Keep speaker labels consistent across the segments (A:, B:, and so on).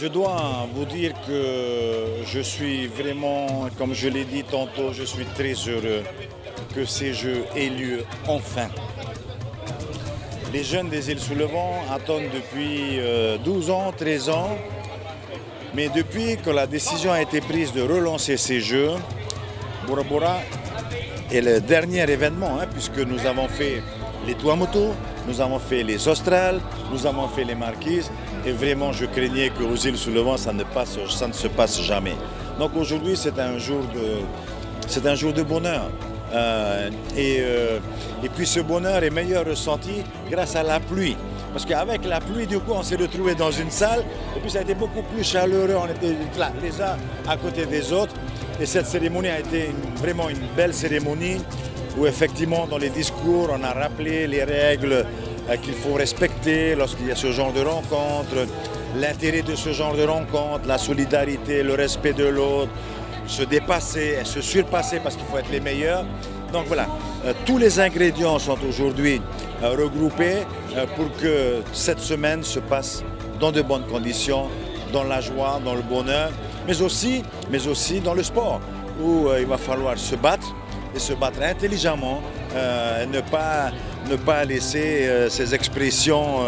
A: Je dois vous dire que je suis vraiment, comme je l'ai dit tantôt, je suis très heureux que ces Jeux aient lieu enfin. Les jeunes des îles sous le vent attendent depuis 12 ans, 13 ans, mais depuis que la décision a été prise de relancer ces Jeux, Bora Bora est le dernier événement, puisque nous avons fait les Tuamotu, nous avons fait les Australes, nous avons fait les Marquises, et vraiment je craignais qu'aux îles sous le vent ça ne se passe jamais. Donc aujourd'hui c'est un jour de bonheur. Et puis ce bonheur est meilleur ressenti grâce à la pluie. Parce qu'avec la pluie, du coup, on s'est retrouvés dans une salle et puis ça a été beaucoup plus chaleureux. On était là, les uns à côté des autres. Et cette cérémonie a été vraiment une belle cérémonie où effectivement dans les discours, on a rappelé les règles qu'il faut respecter lorsqu'il y a ce genre de rencontre, l'intérêt de ce genre de rencontre, la solidarité, le respect de l'autre, se dépasser et se surpasser parce qu'il faut être les meilleurs. Donc voilà, tous les ingrédients sont aujourd'hui regroupés pour que cette semaine se passe dans de bonnes conditions, dans la joie, dans le bonheur, mais aussi dans le sport, où il va falloir se battre et se battre intelligemment, ne pas laisser ces expressions,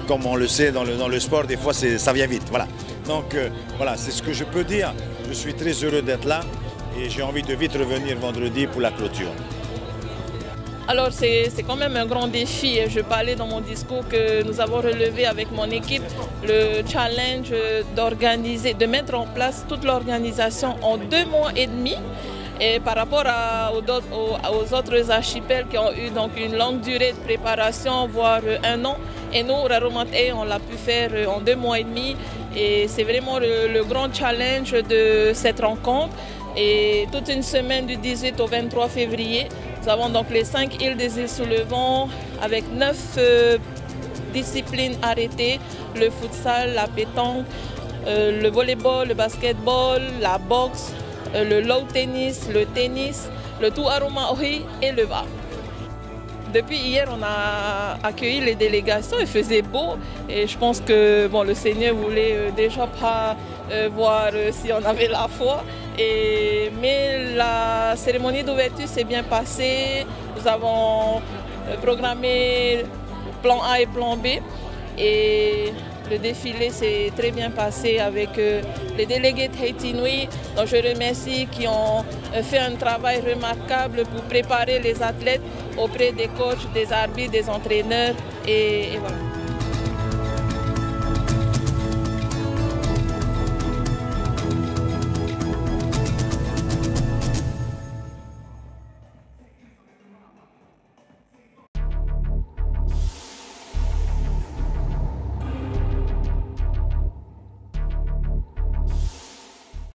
A: comme on le sait dans le sport, des fois ça vient vite. Voilà. Donc voilà, c'est ce que je peux dire. Je suis très heureux d'être là et j'ai envie de vite revenir vendredi pour la clôture.
B: Alors c'est quand même un grand défi. Je parlais dans mon discours que nous avons relevé avec mon équipe le challenge de mettre en place toute l'organisation en 2 mois et demi. Et par rapport aux autres archipels qui ont eu donc une longue durée de préparation, voire 1 an, et nous, Raromatei, on l'a pu faire en 2 mois et demi. Et c'est vraiment le grand challenge de cette rencontre. Et toute une semaine du 18 au 23 février, nous avons donc les 5 îles des îles sous le vent avec 9 disciplines arrêtées, le futsal, la pétanque, le volleyball, le basketball, la boxe, le lawn tennis, le tuaruma ohi et le va. Depuis hier, on a accueilli les délégations, il faisait beau et je pense que bon, le Seigneur voulait déjà pas voir si on avait la foi. Mais la cérémonie d'ouverture s'est bien passée, nous avons programmé plan A et plan B et le défilé s'est très bien passé avec les délégués de Haiti Nui, dont je remercie, qui ont fait un travail remarquable pour préparer les athlètes auprès des coachs, des arbitres, des entraîneurs et voilà.